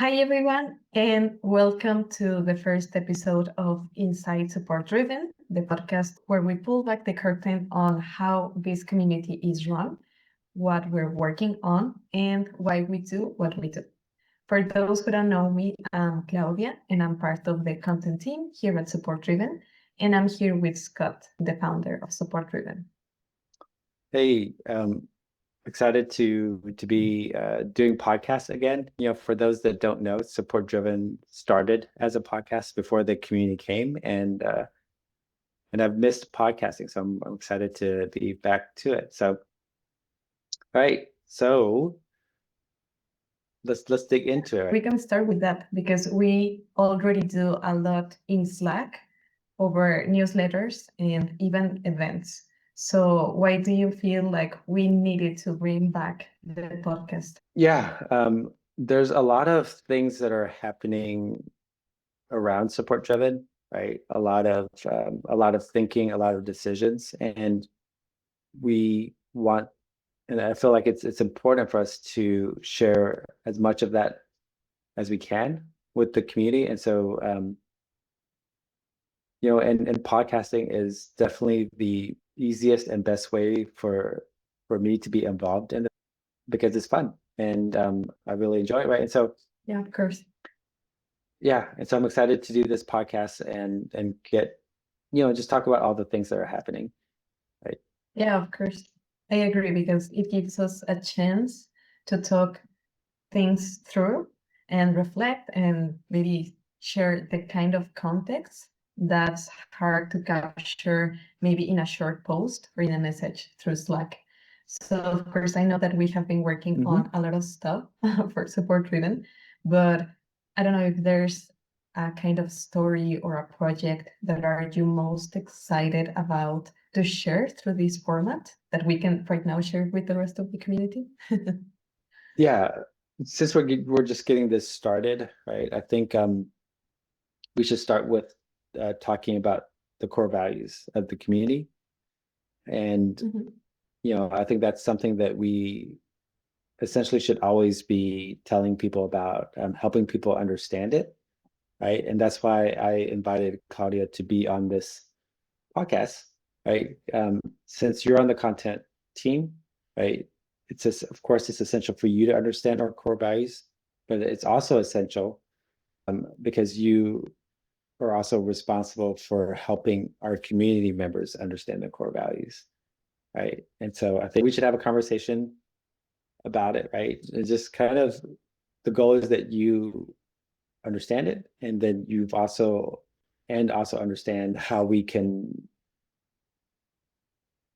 Hi, everyone, and welcome to the first episode of Inside Support Driven, the podcast where we pull back the curtain on how this community is run, what we're working on, and why we do what we do. For those who don't know me, I'm Claudia, and I'm part of the content team here at Support Driven, and I'm here with Scott, the founder of Support Driven. Hey, excited to be doing podcasts again. For those that don't know, Support Driven started as a podcast before the community came, and I've missed podcasting, so I'm excited to be back to it. So, all right, so let's dig into it. We can start with that because we already do a lot in Slack over newsletters and even events. So why do you feel like we needed to bring back the podcast? Yeah, there's a lot of things that are happening around Support Driven, right? A lot of thinking, a lot of decisions, and we want and I feel like it's important for us to share as much of that as we can with the community. And so and podcasting is definitely the easiest and best way for me to be involved in it because it's fun and I really enjoy it, right? And so Yeah, of course. and so I'm excited to do this podcast and get just talk about all the things that are happening, right? Yeah, of course. I agree because it gives us a chance to talk things through and reflect and maybe share the kind of context that's hard to capture maybe in a short post or in a message through Slack. So of course I know that we have been working Mm-hmm. on a lot of stuff for support driven, but I don't know if there's a kind of story or a project that are you most excited about to share through this format that we can right now share with the rest of the community. Yeah, since we're just getting this started, right? I think we should start with talking about the core values of the community. And, Mhm. I think that's something that we essentially should always be telling people about, helping people understand it, right? And that's why I invited Claudia to be on this podcast, right? Since you're on the content team, right? It's just, of course, it's essential for you to understand our core values, but it's also essential because you are also responsible for helping our community members understand the core values, right? And so I think we should have a conversation about it, right? It's just kind of the goal is that you understand it, and then also understand how we can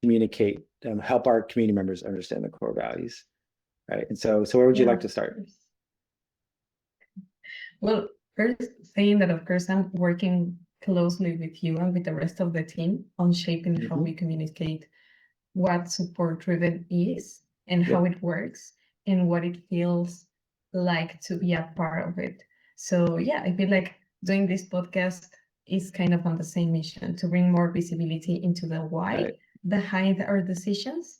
communicate, help our community members understand the core values, right? And so where would you Yeah, like of to start? course. Well, first saying that of course I'm working closely with you and with the rest of the team on shaping how Mm-hmm. we communicate what support driven is and how Yep. it works and what it feels like to be a part of it. So yeah, I feel like doing this podcast is kind of on the same mission to bring more visibility into the why Right. behind our decisions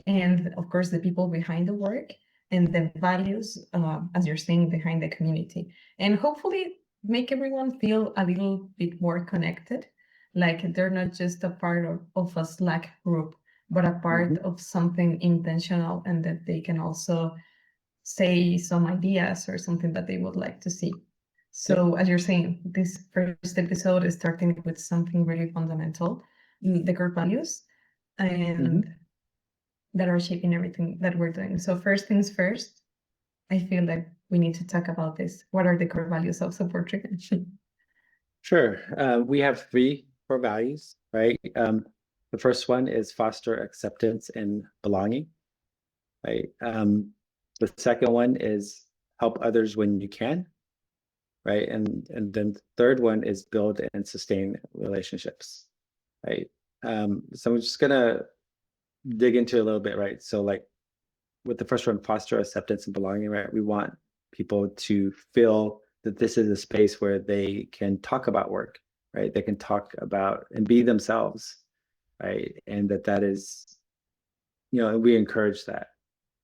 and of course the people behind the work and the values, as you're saying, behind the community, and hopefully make everyone feel a little bit more connected, like they're not just a part of a Slack group but a part Mm-hmm. of something intentional, and that they can also say some ideas or something that they would like to see. Yep. So as you're saying, this first episode is starting with something really fundamental, the core values, Mm-hmm. and that are shaping everything that we're doing. So first things first, I feel like we need to talk about this. What are the core values of support driven? Sure. We have three core values, right? The first one is foster acceptance and belonging, right? The second one is help others when you can, right? And then the third one is build and sustain relationships, right? So I'm just gonna dig into a little bit, right? So like with the first one, foster acceptance and belonging, right? We want people to feel that this is a space where they can talk about work, right? They can talk about and be themselves, right? And that is, and we encourage that,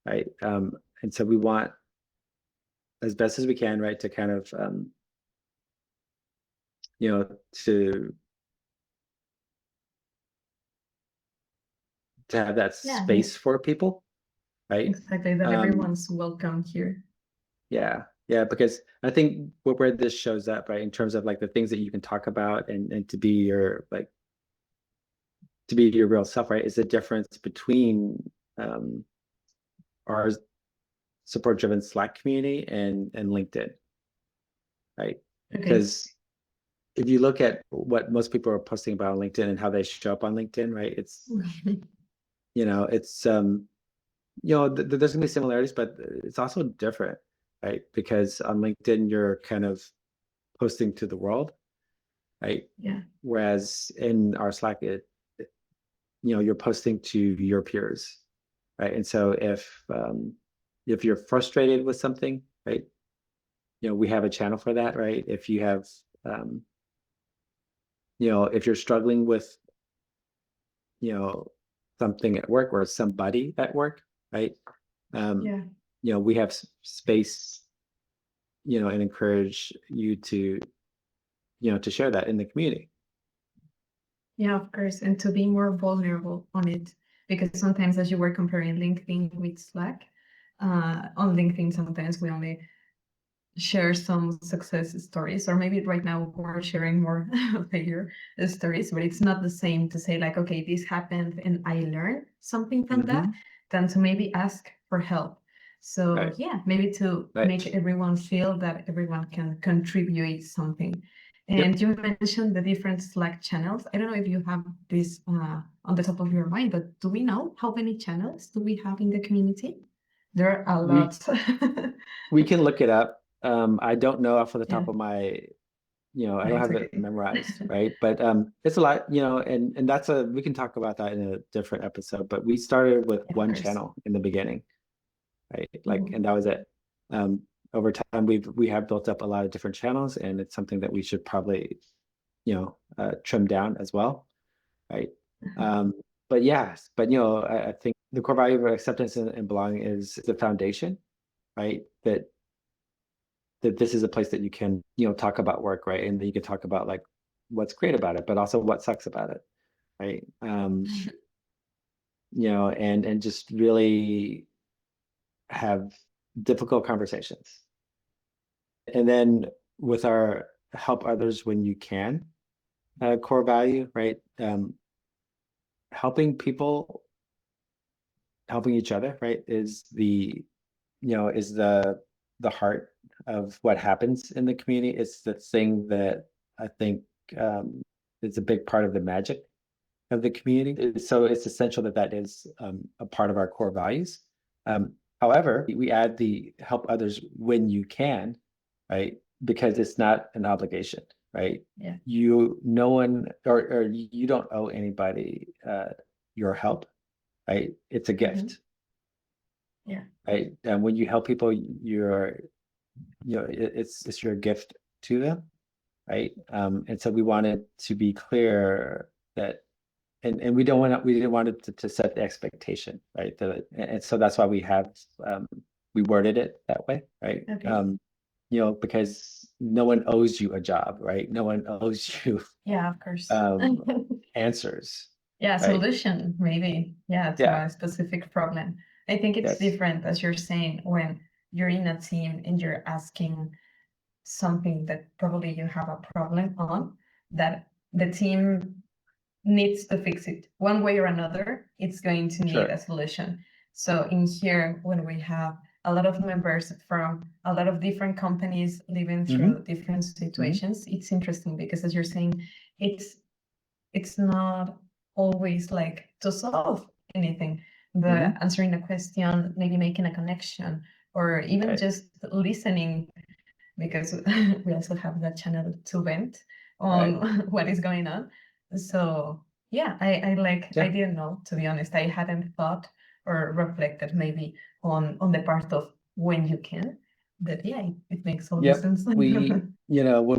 right? And so we want as best as we can, right, to kind of you know, to have that Yeah, space for people, right? exactly. That Um, everyone's welcome here. yeah, yeah, because I think where this shows up, right, in terms of like the things that you can talk about and to be your like to be your real self, right, is the difference between our support driven Slack community and LinkedIn, right? Okay. Because if you look at what most people are posting about on LinkedIn and how they show up on LinkedIn, right, it's it's there's gonna be similarities, but it's also different, right? Because on LinkedIn you're kind of posting to the world, right? Yeah. Whereas in our Slack, you're posting to your peers, right? And so if you're frustrated with something, right, we have a channel for that, right? If you have um, if you're struggling with you know something at work or somebody at work, right? Um, Yeah. we have space, and encourage you to share that in the community. Yeah, of course. And to be more vulnerable on it. Because sometimes as you were comparing LinkedIn with Slack, on LinkedIn sometimes we only share some success stories, or maybe right now we're sharing more failure stories, but it's not the same to say like, okay, this happened and I learned something from that, Mm-hmm. than to maybe ask for help. So Right. yeah, maybe to make Right. everyone feel that everyone can contribute something. Yep. And you mentioned the different Slack channels. I don't know if you have this on the top of your mind, but do we know how many channels do we have in the community? There are a We lot. we can look it up. I don't know off of the Yeah, top of my, I don't it's have it okay. memorized, right? But it's a lot, and that's we can talk about that in a different episode. But we started with Of one course. channel in the beginning, right? Like, Mhm. and that was it. Um, Over time, we have built up a lot of different channels, and it's something that we should probably, trim down as well, right? Um, but yes, but I think the core value of acceptance and belonging is the foundation, right? That this is a place that you can, talk about work, right? And that you can talk about like what's great about it, but also what sucks about it, right? And just really have difficult conversations. And then with our help others when you can core value, right? Helping people, helping each other, right, is the heart of what happens in the community. It's the thing that I think is a big part of the magic of the community. So it's essential that that is a part of our core values. However, we add the help others when you can, right? Because it's not an obligation, right? Yeah. No one, or you don't owe anybody your help, right? It's a Mhm. gift, Yeah. right? And when you help people, it's your gift to them, right? And so we wanted to be clear that, and we didn't want it to set the expectation, right? And so that's why we worded it that way, right? Okay. Because no one owes you a job, right? No one owes you Yeah, of course. um answers, Yeah, right? solution maybe. Yeah, to Yeah. a specific problem. I think it's Yes. different, as you're saying, when you're in a team and you're asking something that probably you have a problem on, that the team needs to fix it one way or another. It's going to need a Sure. solution. So in here, when we have a lot of members from a lot of different companies living Mm-hmm. through different Mm-hmm. situations, it's interesting because, as you're saying, it's it's not always like to solve anything, but Mm-hmm. answering a question, maybe making a connection, or even Right. just listening, because we also have that channel to vent on Right. what is going on. So yeah, I Yeah. didn't know, to be honest. I hadn't thought or reflected maybe on the part of when you can. But yeah, it makes all the Yep. sense. When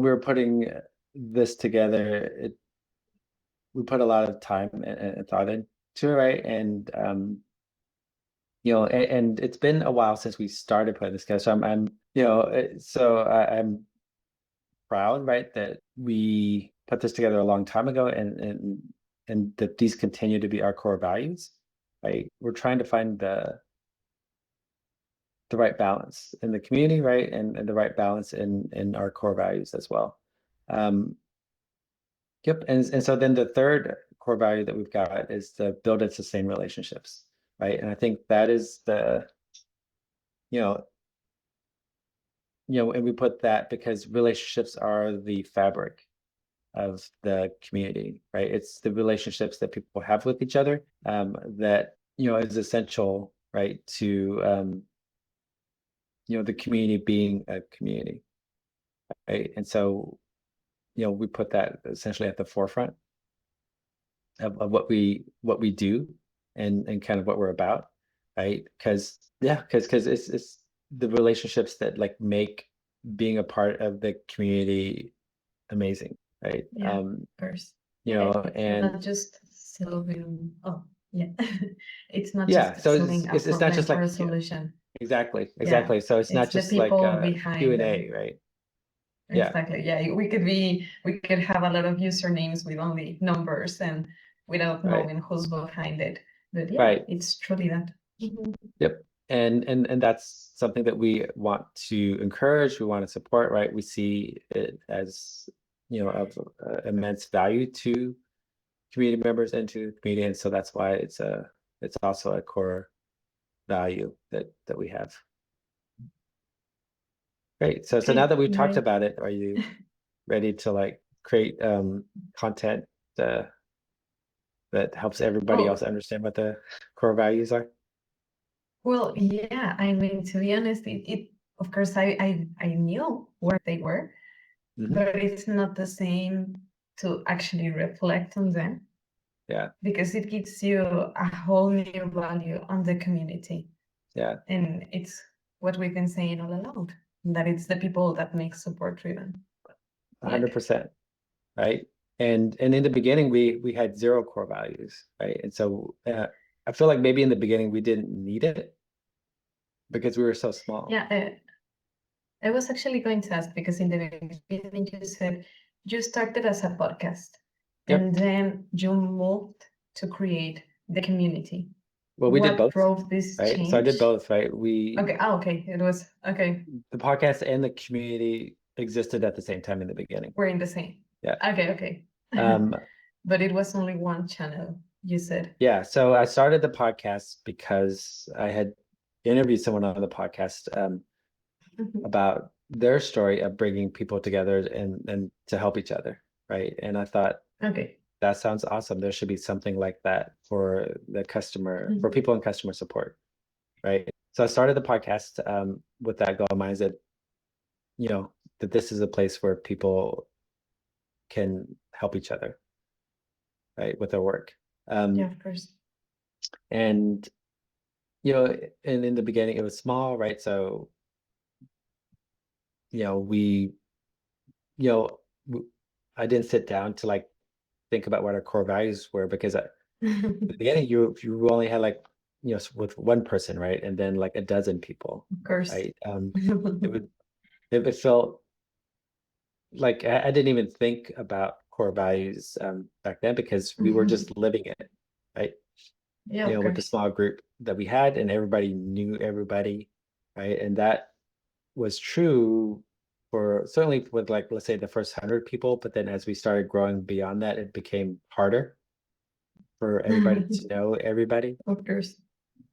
we were putting this together, we put a lot of time and thought into it, right? And and it's been a while since we started putting this together. So I'm proud, right, that we put this together a long time ago, and that these continue to be our core values, right? We're trying to find the right balance in the community, right, and the right balance in our core values as well. Yep, and so then the third core value that we've got is to build and sustain relationships, right? And I think that is you know, and we put that because relationships are the fabric of the community, right? It's the relationships that people have with each other, that is essential, right, to the community being a community, right? And so, we put that essentially at the forefront of what we do and kind of what we're about, right? Because it's the relationships that like make being a part of the community amazing, right? Yeah, of course. You Yeah, know, it's not and just solving. Oh, yeah, it's not yeah, just so it's solving a it's not problem just or like a solution. exactly. Yeah, So it's not it's the just like people a behind Q&A, them. right? Yeah, Exactly. Yeah, we could have a lot of usernames with only numbers and without right, knowing who's behind it. But yeah, right. it's truly that. Mhm. Yep. And that's something that we want to encourage, we want to support, right? We see it as, of immense value to community members and to the community. And so that's why it's also a core value that we have. Great. So now Okay, that we've talked great. about it, are you ready to like create content uh, that helps everybody else Well, understand what the core values are? well, yeah. I mean, to be honest, it of course I knew where they were, Hmm. but it's not the same to actually reflect on them Yeah, because it gives you a whole new value on the community. yeah, And it's what we've been saying all along, that it's the people that make support driven. Yeah. 100%. Right. And in the beginning, we had zero core values, right? And so I feel like maybe in the beginning we didn't need it because we were so small. Yeah. I was actually going to ask because in the beginning you said you started as a podcast and Yep. then you moved to create the community. Well, we did What both, drove this right? So I did change? both, right? We Okay. Oh, okay. It was okay. The podcast and the community existed at the same time in the beginning. We're in the same. Yeah. Okay. Okay. Um, But it was only one channel, you said. yeah. So I started the podcast because I had interviewed someone on the podcast Mhm. about their story of bringing people together and to help each other, right? And I thought, Okay. that sounds awesome. There should be something like that for for Mhm. people in customer support, right? So I started the podcast with that goal in mind, that you know that this is a place where people can help each other, right, with their work. Yeah, Um, of course. and and in the beginning it was small, right? So we you know w- I didn't sit down to like think about what our core values were because the beginning you only had like with one person, right, and then like a dozen people, Of course. right. It would it felt like I didn't even think about core values back then because we were just living it, right, Yeah, of with the course. small group that we had, and everybody knew everybody, right. And that was true for certainly with like let's say the first 100 people, but then as we started growing beyond that it became harder for everybody to know everybody, Of course.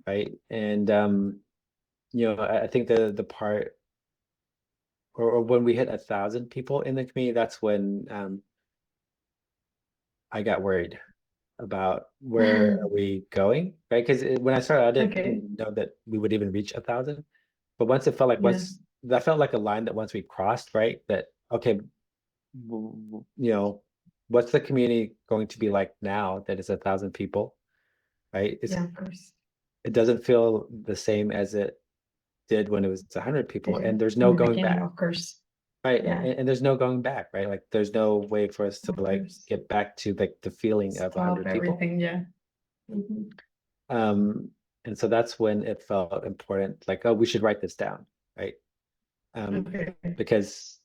right. And I think the part or when we hit 1,000 people in the community, that's when I got worried about where are we going, right? Because when I started, I Okay. didn't know that we would even reach 1,000. But once it felt like Yeah. once that felt like a line that once we crossed, right? That okay, what's the community going to be like now that it's 1,000 people, right? Yeah, of course. It doesn't feel the same as it did when it was 100 people, Yeah. and there's In no the going beginning, back. of course. Right. Yeah, And there's no going back, right? Like there's no way for us to of like course. get back to like the feeling of Stop 100 people. everything. Yeah. Mhm. Um, And so that's when it felt important, like, oh, we should write this down, right? Okay. Because,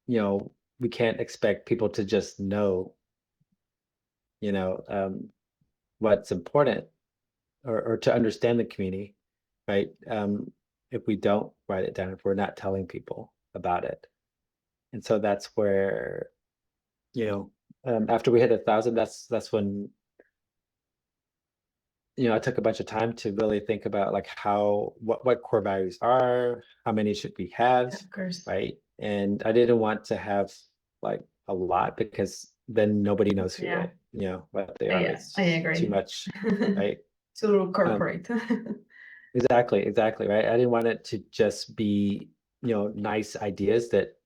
we can't expect people to just know, you know, what's important, or to understand the community, right? If we don't write it down, if we're not telling people about it. And so that's where, after we hit 1,000, that's when, I took a bunch of time to really think about like what core values are, how many should we have, Of course. right? And I didn't want to have like a lot, because then nobody knows Yeah. what they are. Yeah, I It's too agree. much, right? Too Um, corporate. exactly, right? I didn't want it to just be, nice ideas that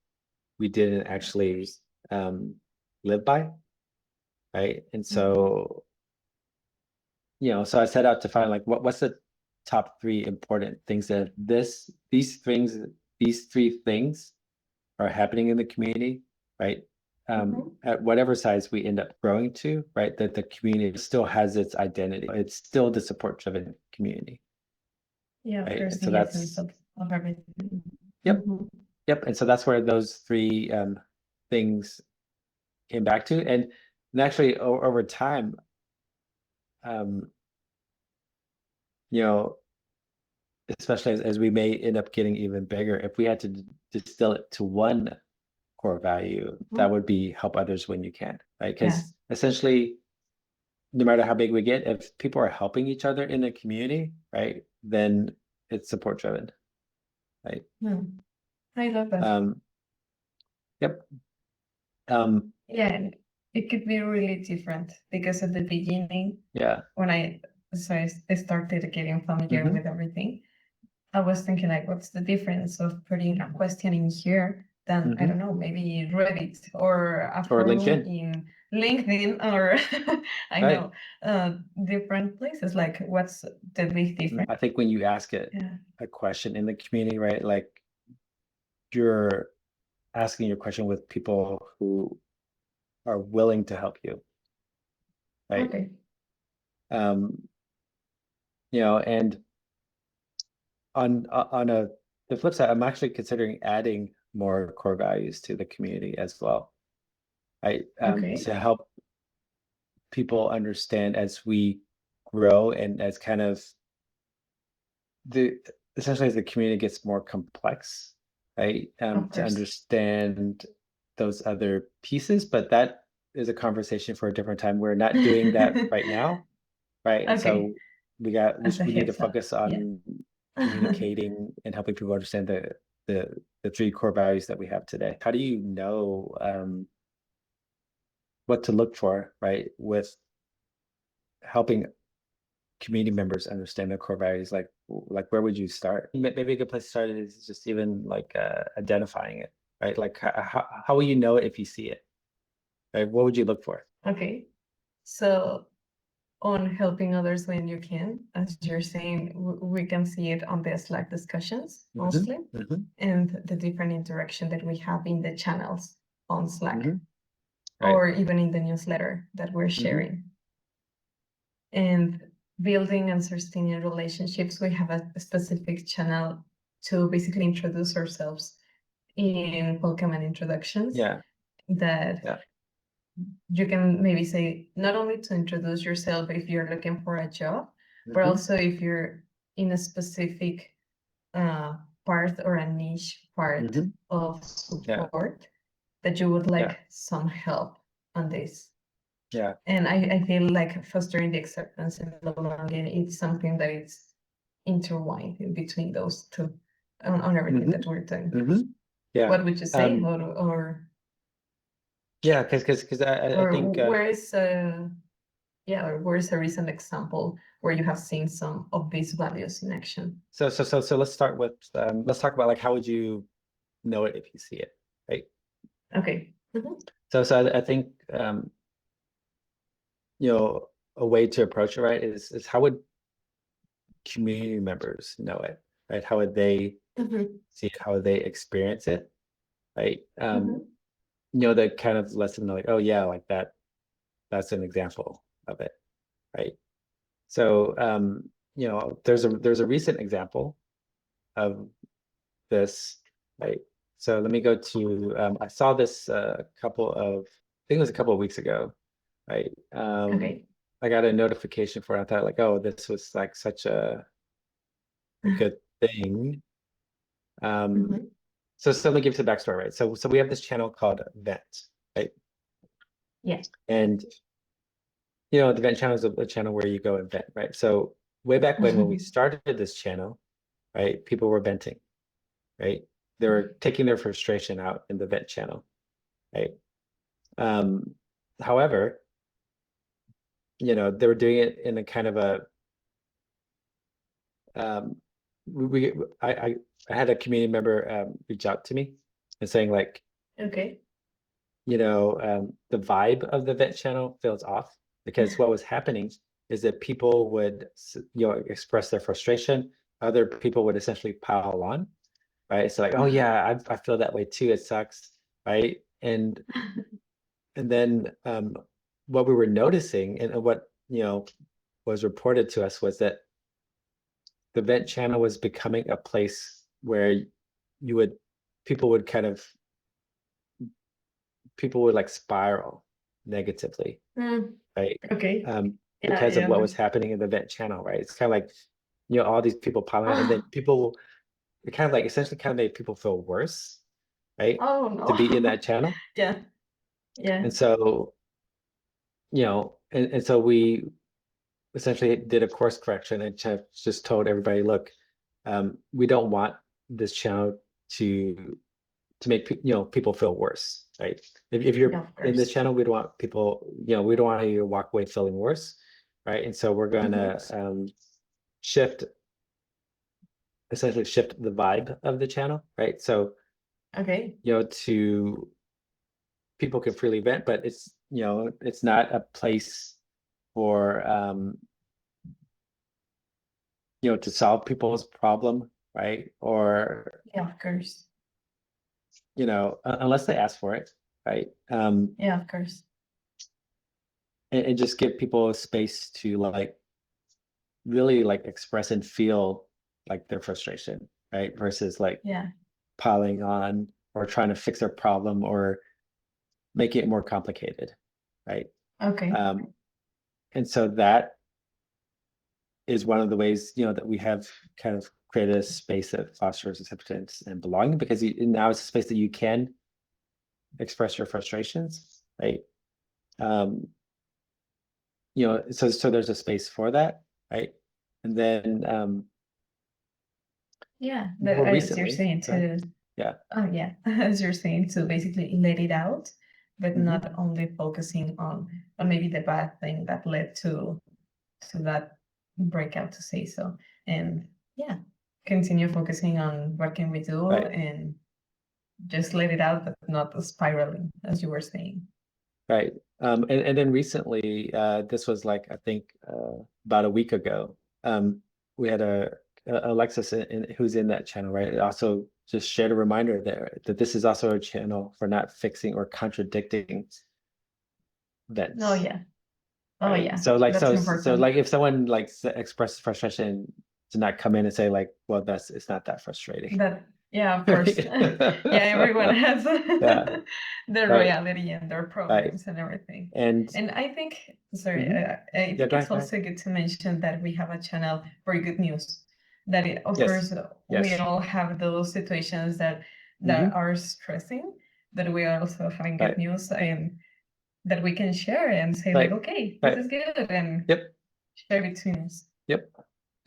we didn't actually um live by, right? And so, so I set out to find like what's the top three important things that these three things are happening in the community, right? Mhm. At whatever size we end up growing to, right? That the community still has its identity. It's still the support-driven community, Yeah, of right? course, And so the essence that's, of everything. yep, Mhm. yep. And so that's where those three things came back to. And actually over time, um, you know, especially as we may end up getting even bigger, if we had to distill it to one core value, that Mhm. would be help others when you can, right? Yeah. Because essentially, no matter how big we get, if people are helping each other in the community, right, then it's support driven, right? Hmm. I love that. Um, yep. Um, Yeah, and it could be really different because at the beginning, yeah. when I started getting familiar Hmm. with everything, I was thinking like, what's the difference of putting a question in here than, I don't Hmm. know, maybe Reddit or a Or forum LinkedIn, in LinkedIn or I right? know different places. Like, what's the big difference? I think when you ask it Yeah. a question in the community, right, like you're asking your question with people who are willing to help you, right? Okay. Um, and on the flip side, I'm actually considering adding more core values to the community as well, right? Okay. To help people understand as we grow, and as kind of the essentially as the community gets more complex, right? Of To course. understand those other pieces, but that is a conversation for a different time. We're not doing that right now, right? And Okay. so we got we, As a we need to heads up. focus Yeah. on communicating and helping people understand the the three core values that we have today. How do you know what to look for, right, with helping community members understand their core values? Like where would you start? Maybe a good place to start is just even like identifying it, right? Like how will you know it if you see it, right? What would you look for? Okay. So on helping others when you can, as you're saying, we can see it on the Slack discussions Hmm. mostly, Hmm. and the different interaction that we have in the channels on Slack, Hmm. Right. or even in the newsletter that we're Hmm. sharing. And building and sustaining relationships, we have a specific channel to basically introduce ourselves in welcome and introductions Yeah. that Yeah. you can maybe say not only to introduce yourself if you're looking for a job, but Hmm. also if you're in a specific uh, part or a niche part Hmm. of Yeah. support that you would Yeah. like some help on this. Yeah. And I feel like fostering the acceptance and the belonging is something that is intertwined in between those two on everything Hmm. that we're doing. Hmm. Yeah. What would you say? Um, yeah, because I Or think where is yeah, or where's a recent example where you have seen some of these values in action? so let's start with let's talk about like how would you know it if you see it, right? Okay. Mhm. So I think a way to approach it, right, is how would community members know it, right? How would they Mhm. see it? How would they experience it, right? Mhm. That kind of lets them know, like, oh yeah, like that's an example of it, right? So there's a recent example of this, right? So let me go to I saw this I think it was a couple of weeks ago, right? Okay. I got a notification for it. I thought like, oh, this was like such a good thing. Um, Mhm. so let me give you the backstory, right? So we have this channel called Vent, right? Yeah. And the Vent channel is a channel where you go and vent, right? So way back when we started this channel, right, people were venting, right? They were taking their frustration out in the Vent channel, right? Um, However, they were doing it in a kind of a um, we I had a community member reach out to me and saying like, Okay. the vibe of the Vent channel feels off because what was happening is that people would express their frustration. Other people would essentially pile on, right? So like, oh yeah, I feel that way too. It sucks, right? And then what we were noticing and what was reported to us was that the Vent channel was becoming a place where you would people would kind of people would like spiral negatively, Mm, right? okay. Yeah, Because of yeah. what was happening in the Vent channel, right? It's kind of like all these people piling on, and then it kind of like essentially kind of made people feel worse, right? Oh To be in no. that channel. Yeah. Yeah. And so and so we essentially did a course correction and just told everybody, look, we don't want this channel to make people feel worse, right? If Yeah, you're of in this course. channel, we don't want people, we don't want you to walk away feeling worse, right? And so we're gonna Mhm. shift essentially shift the vibe of the channel, right? So Okay. to people can freely vent, but it's not a place for to solve people's problem, right? Or Yeah, of course. unless they ask for it, right? Yeah, of course. And just give people a space to like really like express and feel like their frustration, right? Versus like Yeah. piling on or trying to fix their problem or making it more complicated, right? Okay. Um, and so that is one of the ways, that we have kind of created a space that fosters acceptance and belonging because now it's a space that you can express your frustrations, right? Um, so there's a space for that, right? And then Yeah. more As you're recently, saying go ahead. to, Yeah. oh yeah, as you're saying to basically let it out, but Hmm. not only focusing on maybe the bad thing that led to that breakout to say so. And yeah, continue focusing on what can we do Right. and just let it out, but not spiraling, as you were saying. Right. And then recently, this was like I think about a week ago. We had a Alexis who's in that channel, right? It also just shared a reminder there that this is also a channel for not fixing or contradicting Oh vents, yeah. Oh right? yeah. So like That's so important. like if someone like expresses frustration, to not come in and say like, well, it's not that frustrating, That yeah, of course. right? Yeah, everyone has Yeah. their Right. reality and their Right. problems and everything. And And I think, sorry, mhm. I Yeah, think go it's ahead, go ahead. also good to mention that we have a channel for good news. That of course Yes. we Yes. all have those situations that Hmm. are stressing, but we are also having good Right. news and that we can share and say like, Right. okay, this Right. is good, and Yep. share between us. Yep.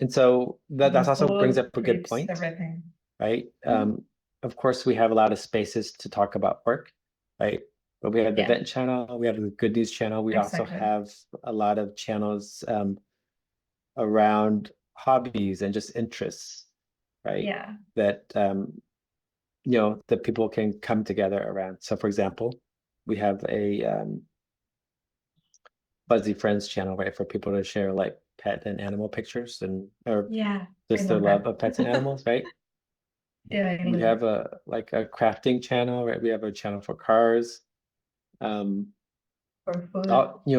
And so that Even also brings food, up a good trips, point, everything. right? Mhm. Of course, we have a lot of spaces to talk about work, right? But we have the Yeah, event channel, we have the good news channel. We also exactly. have a lot of channels around hobbies and just interests, right? Yeah. That that people can come together around. So, for example, we have a Fuzzy Friends channel, right, for people to share like pet and animal pictures and or Yeah, I just their love love that. of pets and animals, right? Yeah, I We love it. have a crafting channel, right? We have a channel for cars. Um, for food.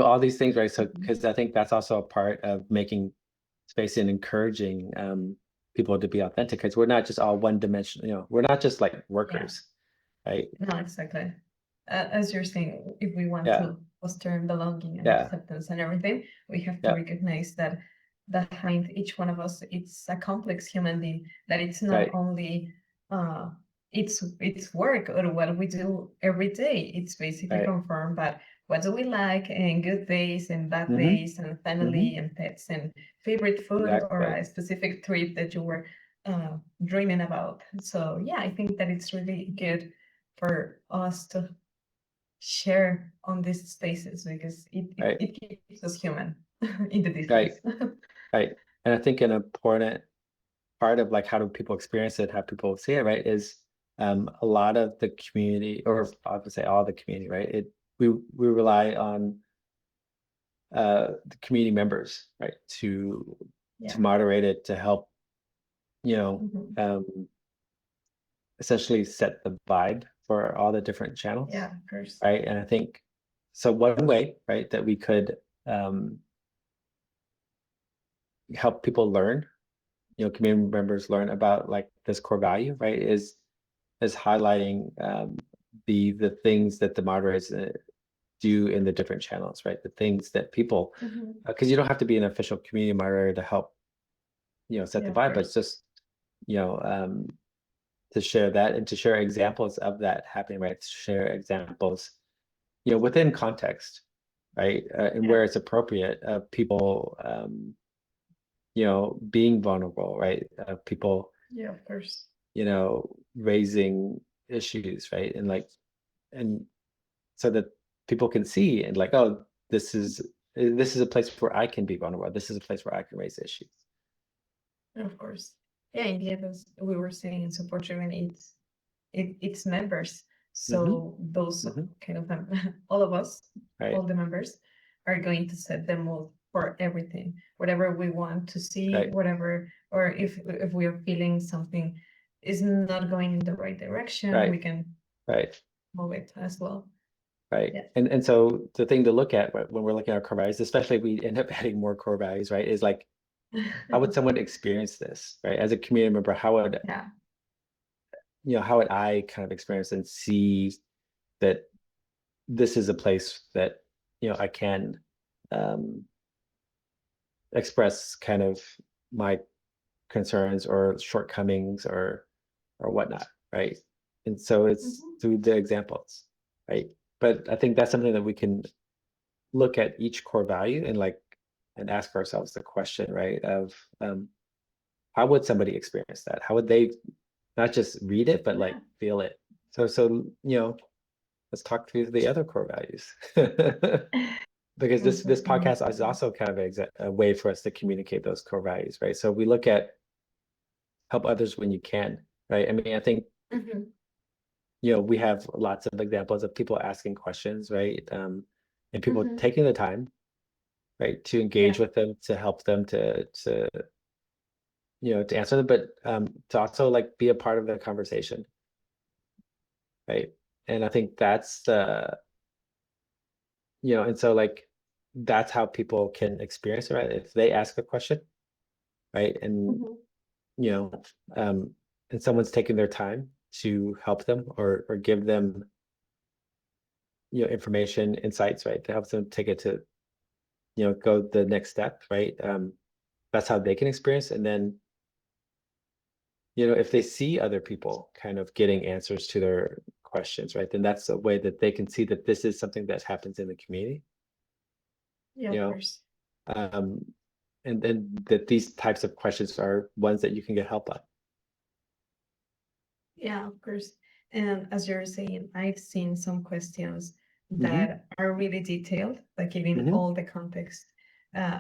all these things, right? So because I think that's also a part of making space and encouraging people to be authentic, because we're not just all one dimension, we're not just like Yeah, workers, right? no, exactly. As you're saying, if we want Yeah, to foster belonging and yeah, acceptance and everything, we have to yeah, recognize that behind each one of us, it's a complex human being. That it's not right, only uh, it's work or what we do every day. It's basically right. confirmed. But what do we like and good days and bad Mm-hmm. days and Mm-hmm. family and pets and favorite food or Exactly. a specific trip that you were dreaming about. So yeah, I think that it's really good for us to share on these spaces because Right, it keeps us human in the right, distance. right. And I think an important part of like how do people experience it, how people see it, right, is a lot of the community, or I would say all the community, right? We rely on the community members, right, to Yeah. moderate it, to help, you know, Mhm. essentially set the vibe for all the different channels, Yeah, of course. right? And I think so one way, right, that we could um help people learn, community members learn about like this core value, right, is highlighting the things that the moderators do in the different channels, right? The things that people, Mhm. because you don't have to be an official community moderator to help, set Yeah, the of vibe, but course. it's just, you know, um, to share that and to share examples of that happening, right? To share examples, within context, right? And Yeah. where it's appropriate of people, being vulnerable, right? People, Yeah, of course. raising issues, right? And like, and so that people can see and like, oh, this is a place where I can be vulnerable. This is a place where I can raise issues. Of course. Yeah, in the end, as we were saying in support driven, it's members. Hmm. So those Hmm. kind of all of us, Right, all the members, are going to set the mood for everything, whatever we want to see, right, whatever, or if we are feeling something is not going in the right direction, we right, can right, move it as well. right. Yeah. And so the thing to look at when we're looking at our core values, especially if we end up adding more core values, right, is like, how would someone experience this, right? As a community member, Yeah. how would I kind of experience and see that this is a place that, I can um, express kind of my concerns or shortcomings or whatnot, right? And so it's Mhm. through the examples, right? But I think that's something that we can look at each core value and like and ask ourselves the question, right? Of how would somebody experience that? How would they not just read it, but like Yeah. feel it? So let's talk through the other core values. Because this Exactly. podcast is also kind of a way for us to communicate those core values, right? So we look at help others when you can, right? I mean, I think Mhm. we have lots of examples of people asking questions, right? And people Mhm. taking the time, right, to Yeah. engage with them, to help them to answer them, but to also like be a part of the conversation, right? And I think that's and so like that's how people can experience it, right? If they ask a question, right? And Mhm. you know, um, and someone's taking their time to help them or give them, information, insights, right? To help them take it to, go the next step, right? That's how they can experience. And then, if they see other people kind of getting answers to their questions, right? Then that's a way that they can see that this is something that happens in the community, Yeah, you of know, course. um, and then that these types of questions are ones that you can get help on. Yeah, of course. And as you're saying, I've seen some questions Hmm. that are really detailed, like giving Hmm. all the context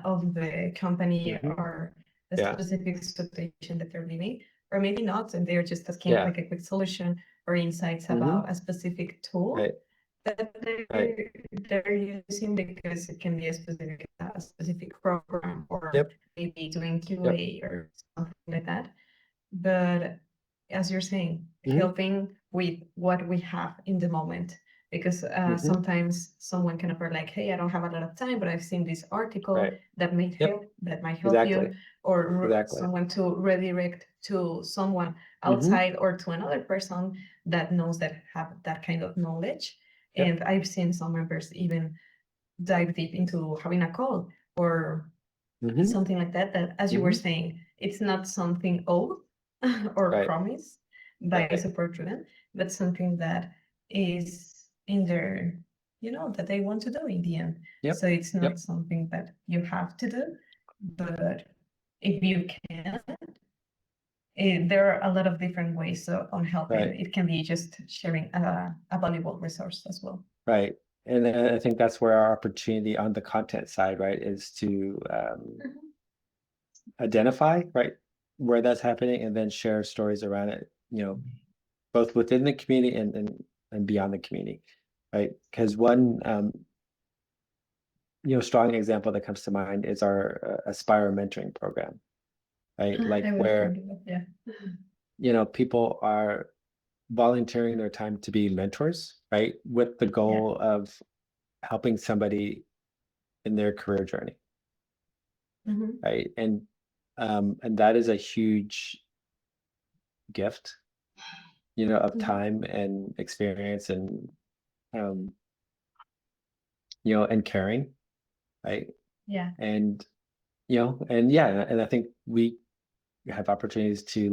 of the company Hmm. or a Yeah. specific situation that they're living, or maybe not, and they're just asking Yeah. like a quick solution or insights Hmm. about a specific tool Right. that Right. they're using because it can be a specific program or Yep. maybe doing Yep. QA or something like that. But as you're saying, Hmm. helping with what we have in the moment, because sometimes someone can offer like, hey, I don't have a lot of time, but I've seen this article Right. that may Yep. help, that might help you, Exactly. or Exactly. someone to redirect to someone Mm-hmm. outside or to another person that knows that have that kind of knowledge. Yep. And I've seen some members even dive deep into having a call or Mm-hmm. something like that, that as you were saying, it's not something old or Right. promised by Right. support driven, but something that is in their, that they want to do in the end. Yep. So it's Yep. not something that you have to do, but if you can, there are a lot of different ways on helping. Right. It can be just sharing a valuable resource as well. Right. And I think that's where our opportunity on the content side, right, is to identify, right, where that's happening and then share stories around it, both within the community and beyond the community, right? Because one strong example that comes to mind is our Aspire mentoring program, right? Like I would have heard where, of it, yeah. people are volunteering their time to be mentors, right? With the Yeah. goal of helping somebody in their career journey, right? And that is a huge gift, of time and experience um, and caring, right? Yeah. And and yeah, and I think we have opportunities to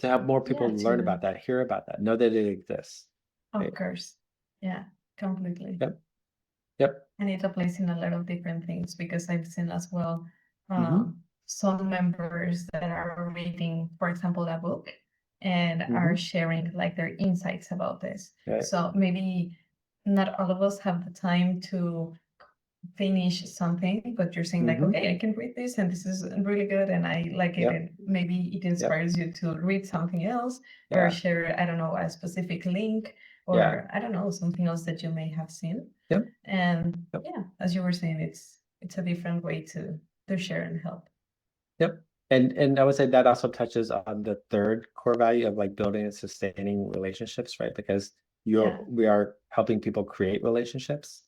have more people Yeah, learn to, about that, hear about that, know that it exists. of Right? course. Yeah, completely. Yep. Yep. And it applies in a lot of different things because I've seen as well Mm-hmm. some members that are reading, for example, a book and Mm-hmm. are sharing like their insights about this. Right. So maybe not all of us have the time to finish something, but you're saying like, Mm-hmm. okay, I can read this and this is really good and I like it, Yep. and maybe it Yep. inspires you to read something else or Yeah. share, I don't know, a specific link Yeah. or I don't know, something else that you may have seen. Yep. And Yep. yeah, as you were saying, it's a different way to share and help. Yep. And I would say that also touches on the third core value of like building and sustaining relationships, right? Because Yeah. we are helping people create relationships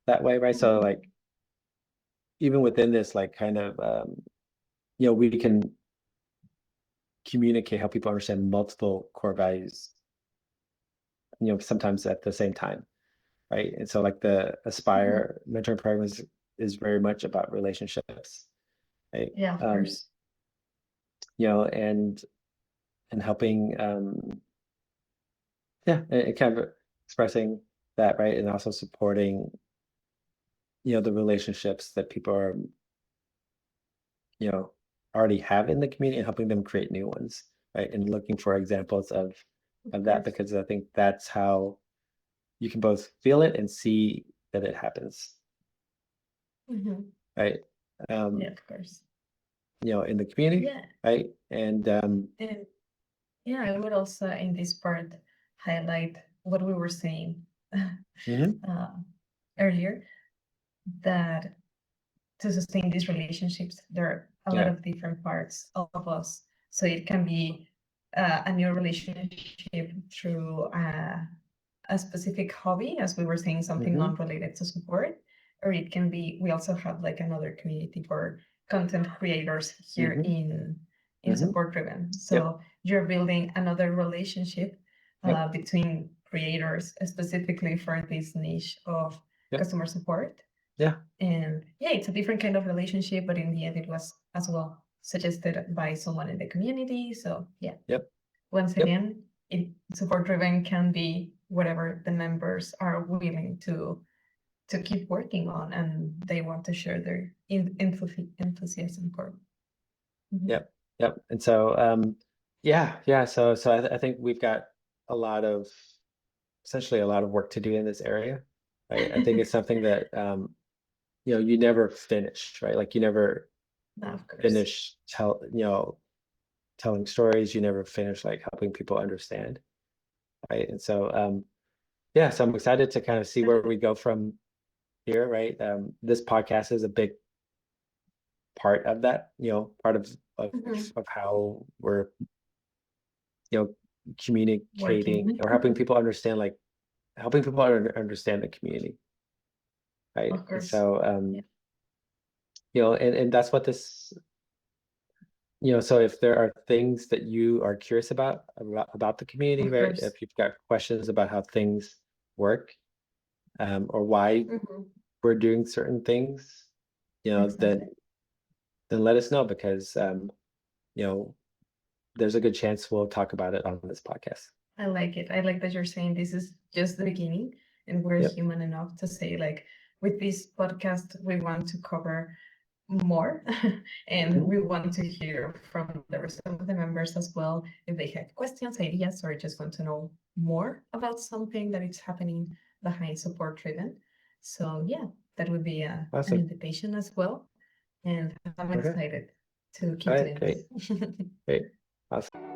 that way, right? So like even within this, like kind of we can communicate, help people understand multiple core values, sometimes at the same time, right? And so like the Aspire mentoring program is very much about relationships, right? Yeah, of course. And helping and kind of expressing that, right? And also supporting, the relationships that people are, you know, already have in the community and helping them create new ones, right? And looking for examples of that, Course. because I think that's how you can both feel it and see that it happens, right? Yeah, Um, of course. in the community, Yeah. right? And And yeah, I would also in this part highlight what we were saying mhm, uh, earlier, that to sustain these relationships, there are a lot yeah, of different parts of us. So it can be a new relationship through a specific hobby, as we were saying, something hmm non-related to support, or it can be, we also have like another community for content creators here hmm in hmm support driven. yep, So you're building another relationship yep, between creators specifically for this niche of yep, customer support. yeah, And yeah, it's a different kind of relationship, but in the end, it was as well suggested by someone in the community. So yeah, yep, once yep, again, support driven can be whatever the members are willing to keep working on, and they want to share their enthusiasm for. yep, yep. And so yeah. So I think we've got a lot of essentially a lot of work to do in this area. Right. I think it's something that you never finish, right? Like you never No, of course. finish telling stories, you never finish like helping people understand. Right. And so yeah, so I'm excited to kind of see where we go from here, right? This podcast is a big part of that, part of Mhm. of how we're, you know, communicating Working. or helping people understand like helping people understand the community, right? Of And course. so Yeah, and that's what this, so if there are things that you are curious about the community, of right? course. If you've got questions about how things work, or why Hmm. we're doing certain things, Exactly. then let us know, because you know, there's a good chance we'll talk about it on this podcast. I like it. I like that you're saying this is just the beginning and we're Yep. human enough to say, like, with this podcast, we want to cover more and Mhm. we want to hear from the rest of the members as well if they have questions, ideas, or just want to know more about something that is happening behind support driven. So, yeah, that would be an Awesome. invitation as well. And I'm Okay. excited to All keep right. doing Great. this. Great. Awesome.